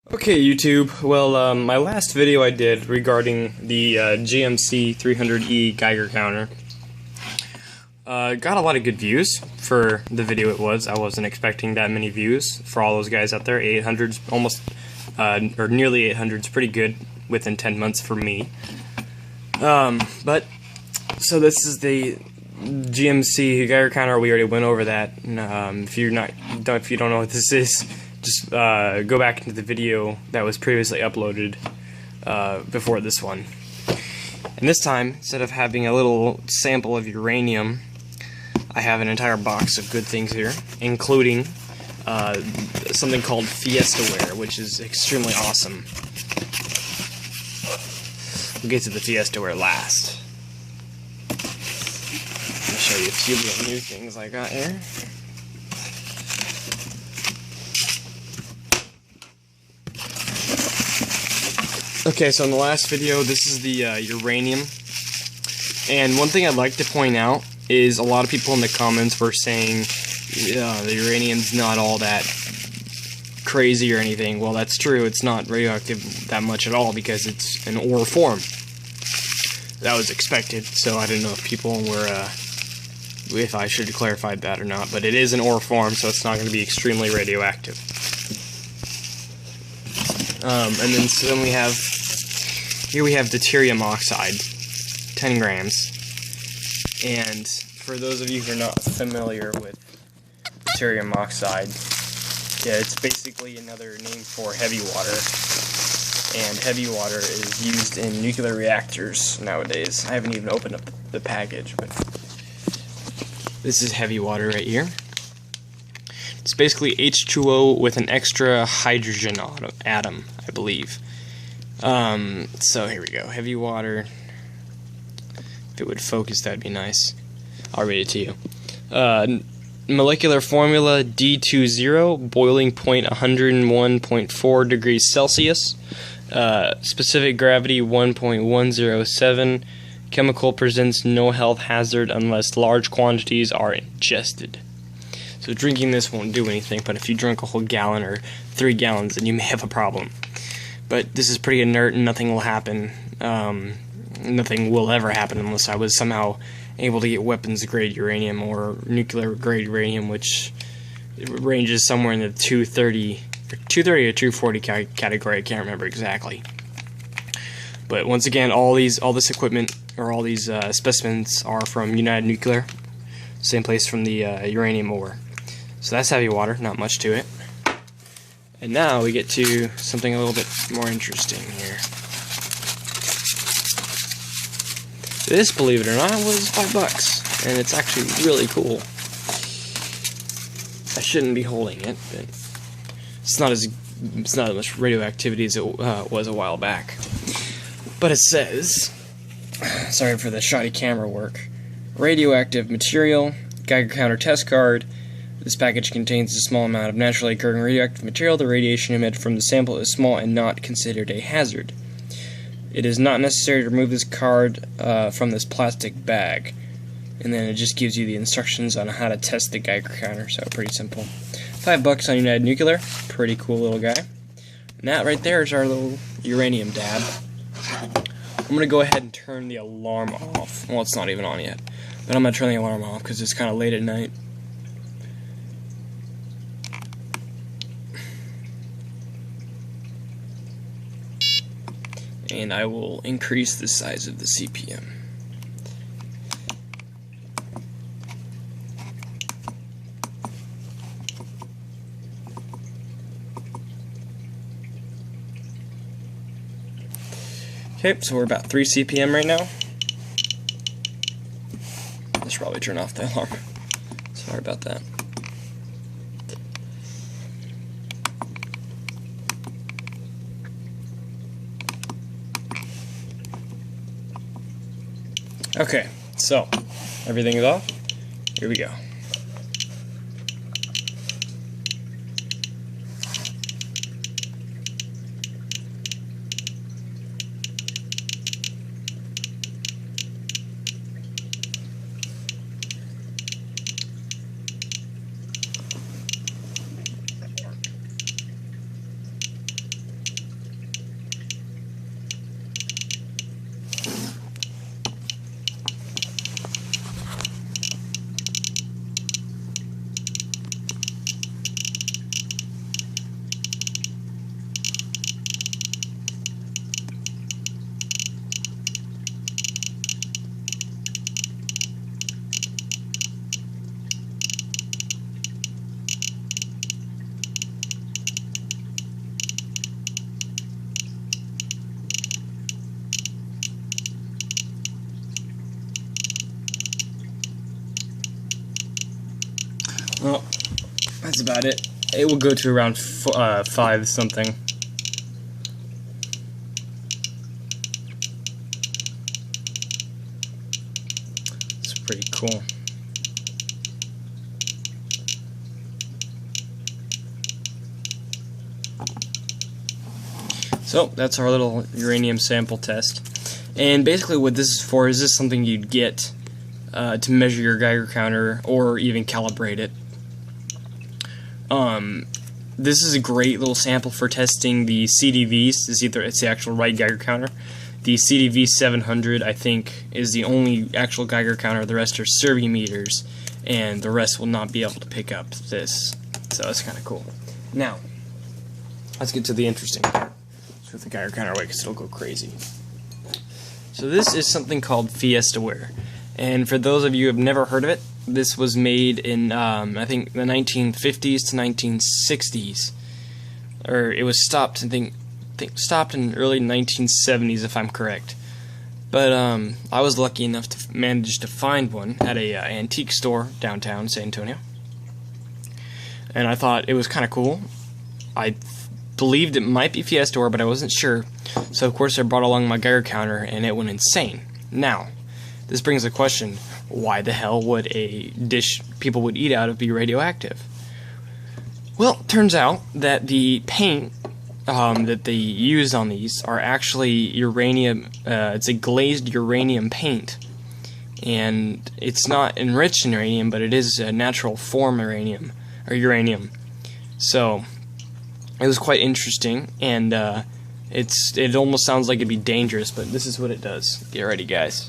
Okay, YouTube. Well, my last video I did regarding the GMC 300E Geiger counter got a lot of good views for the video it was. I wasn't expecting that many views for all those guys out there. 800's almost, or nearly 800's pretty good within 10 months for me. But, so this is the GMC Geiger counter. We already went over that. If you don't know what this is, just go back into the video that was previously uploaded before this one. And this time, instead of having a little sample of uranium, I have an entire box of good things here, including something called Fiestaware, which is extremely awesome. We'll get to the Fiestaware last. I'll show you a few little new things I got here. Okay, so in the last video, this is the uranium, and one thing I'd like to point out is a lot of people in the comments were saying the uranium's not all that crazy or anything. Well, that's true, it's not radioactive that much at all because it's an ore form. That was expected, so I didn't know if people were, if I should have clarified that or not, but it is an ore form, so it's not going to be extremely radioactive. And then so then we have, here we have deuterium oxide, 10 grams. And for those of you who are not familiar with deuterium oxide, yeah, it's basically another name for heavy water. And heavy water is used in nuclear reactors nowadays. I haven't even opened up the package, but this is heavy water right here. It's basically H2O with an extra hydrogen atom, I believe. So here we go. Heavy water. If it would focus, that'd be nice. I'll read it to you. Molecular formula D20, boiling point 101.4 degrees Celsius. Specific gravity 1.107. Chemical presents no health hazard unless large quantities are ingested. So drinking this won't do anything, but if you drink a whole gallon or 3 gallons, then you may have a problem. But this is pretty inert and nothing will happen. Nothing will ever happen unless I was somehow able to get weapons-grade uranium or nuclear-grade uranium, which ranges somewhere in the 230 or 240 category. I can't remember exactly. But once again, all this equipment, or all these specimens are from United Nuclear, same place from the uranium ore. So that's heavy water, not much to it. And now we get to something a little bit more interesting here. This, believe it or not, was $5, and it's actually really cool. I shouldn't be holding it, but it's not as much radioactivity as it was a while back. But it says, sorry for the shoddy camera work, radioactive material, Geiger counter test card. This package contains a small amount of naturally occurring radioactive material. The radiation emitted from the sample is small and not considered a hazard. It is not necessary to remove this card from this plastic bag. And then it just gives you the instructions on how to test the Geiger counter, so pretty simple. $5 on United Nuclear, pretty cool little guy. And that right there is our little uranium dab. I'm going to go ahead and turn the alarm off. Well, it's not even on yet. But I'm going to turn the alarm off because it's kind of late at night. And I will increase the size of the CPM. Okay, so we're about 3 CPM right now. I should probably turn off the alarm. Sorry about that. Okay, so everything is off. Here we go. that's about it. It will go to around 5 something. It's pretty cool. So that's our little uranium sample test. And basically what this is for is this something you'd get to measure your Geiger counter or even calibrate it. This is a great little sample for testing the CDVs. It's the actual right Geiger counter. The CDV 700, I think, is the only actual Geiger counter. The rest are servimeters, and the rest will not be able to pick up this. So it's kind of cool. Now, let's get to the interesting part. With the Geiger counter away, because it'll go crazy. So this is something called Fiestaware, and for those of you who have never heard of it, this was made in I think the 1950s to 1960s, or it was stopped. I think stopped in early 1970s, if I'm correct. But I was lucky enough to manage to find one at a antique store downtown San Antonio, and I thought it was kind of cool. I believed it might be Fiestaware, but I wasn't sure. So of course I brought along my Geiger counter, and it went insane. Now, this brings the question: why the hell would a dish people would eat out of be radioactive? Well, it turns out that the paint that they use on these are actually uranium. It's a glazed uranium paint, and it's not enriched in uranium, but it is a natural form uranium. So it was quite interesting, and it almost sounds like it'd be dangerous, but this is what it does. Get ready, guys.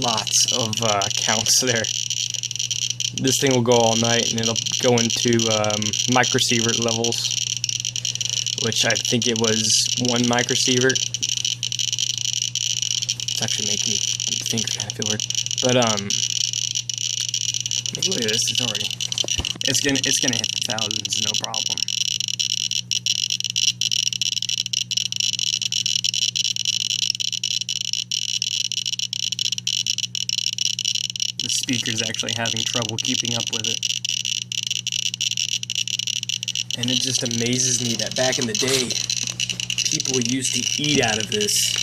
Lots of counts there. This thing will go all night, and it'll go into microsievert levels, which I think it was 1 microsievert. It's actually making me think or kind of feel weird. But look at this. It's already. It's gonna hit the thousands, no problem. The speaker's actually having trouble keeping up with it. And it just amazes me that back in the day, people used to eat out of this.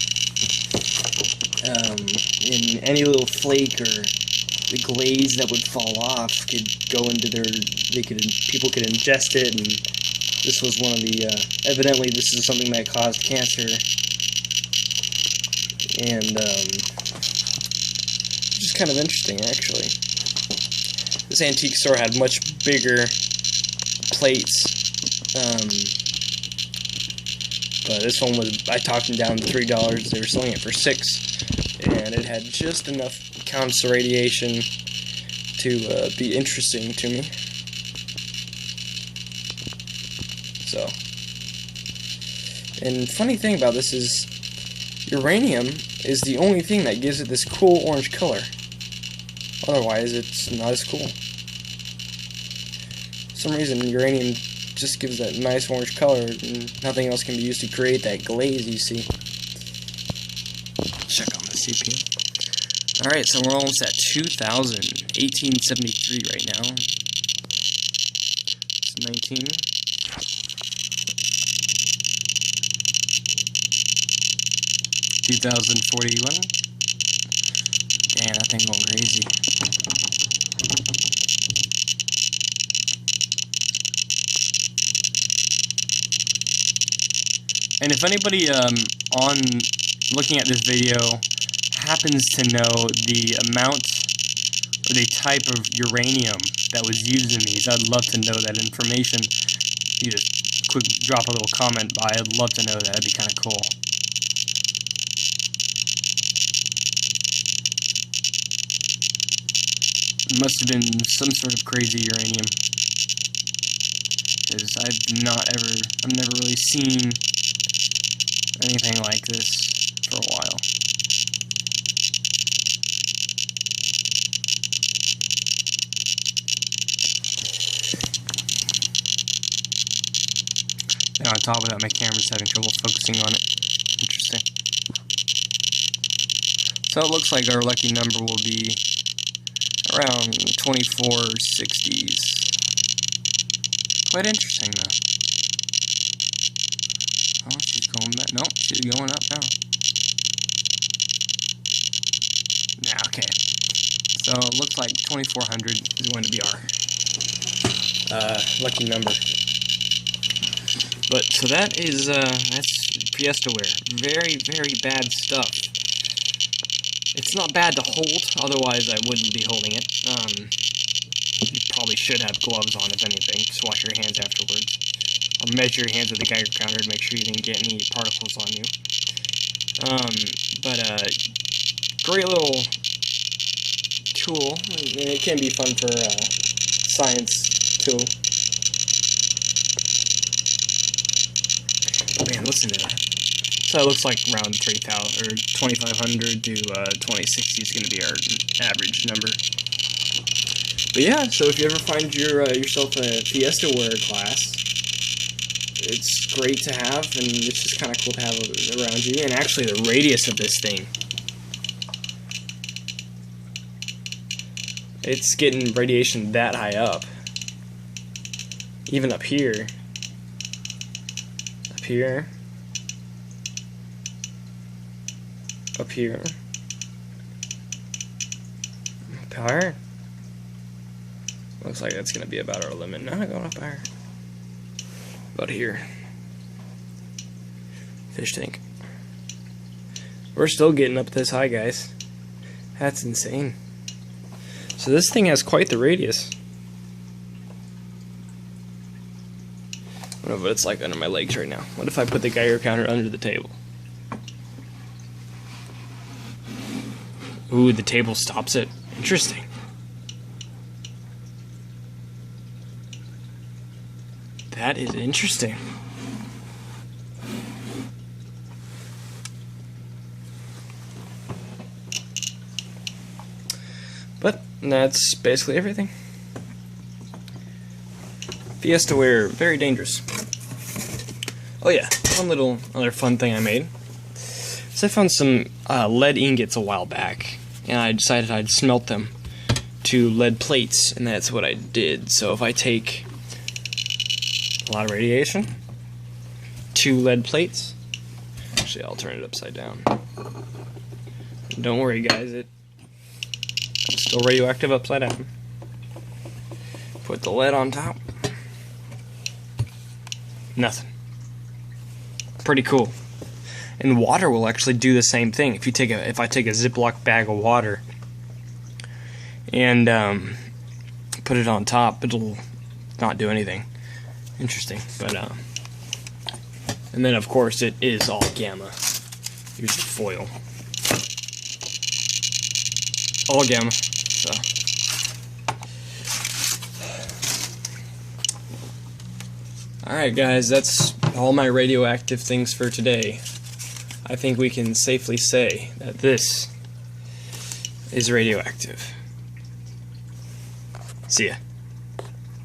In any little flake or the glaze that would fall off could go into people could ingest it, and this was one of the, evidently this is something that caused cancer. And, just kind of interesting, actually. This antique store had much bigger plates, but this one was, I talked them down to $3, they were selling it for $6, and it had just enough counts of radiation to be interesting to me. So, and funny thing about this is, uranium is the only thing that gives it this cool orange color. Otherwise, it's not as cool. For some reason, uranium just gives that nice orange color, and nothing else can be used to create that glaze you see. Check on the CPU. Alright, so we're almost at 2,000. 1873 right now. It's 19. $2,041. Damn, that thing going crazy. And if anybody on looking at this video happens to know the amount or the type of uranium that was used in these, I'd love to know that information. You just quick drop a little comment by. I'd love to know that. That'd be kind of cool. It must have been some sort of crazy uranium, because I've never really seen anything like this for a while. And on top of that, my camera's having trouble focusing on it. Interesting. So it looks like our lucky number will be around 2460s. Quite interesting though. Oh, she's going back. Nope, she's going up now. Yeah, okay. So it looks like 2400 is going to be our lucky number. But so that is that's Fiestaware. Very, very bad stuff. It's not bad to hold, otherwise I wouldn't be holding it. You probably should have gloves on, if anything. Just wash your hands afterwards. Or measure your hands with the Geiger counter to make sure you didn't get any particles on you. Great little tool. It can be fun for science too. Man, listen to that. So it looks like around 3,000 or 2,500 to 2060 is going to be our average number. But yeah, so if you ever find yourself a Fiestaware glass, it's great to have, and it's just kind of cool to have around you. And actually, the radius of this thing, it's getting radiation that high up, even up here. Up here. Up here. Up higher. Looks like that's going to be about our limit. Now going up higher. About here. Fish tank. We're still getting up this high, guys. That's insane. So this thing has quite the radius. I don't know what it's like under my legs right now. What if I put the Geiger counter under the table? Ooh, the table stops it. Interesting. That is interesting. But that's basically everything. Fiestaware, very dangerous. Oh yeah, one little other fun thing I made. So I found some lead ingots a while back, and I decided I'd smelt them to lead plates, and that's what I did. So if I take a lot of radiation, 2 lead plates, actually I'll turn it upside down. Don't worry guys, it's still radioactive upside down. Put the lead on top. Nothing. Pretty cool. And water will actually do the same thing. If I take a Ziploc bag of water and put it on top, it'll not do anything. Interesting, but and then of course it is all gamma. Here's the foil. All gamma. So alright guys, that's all my radioactive things for today. I think we can safely say that this is radioactive. See ya.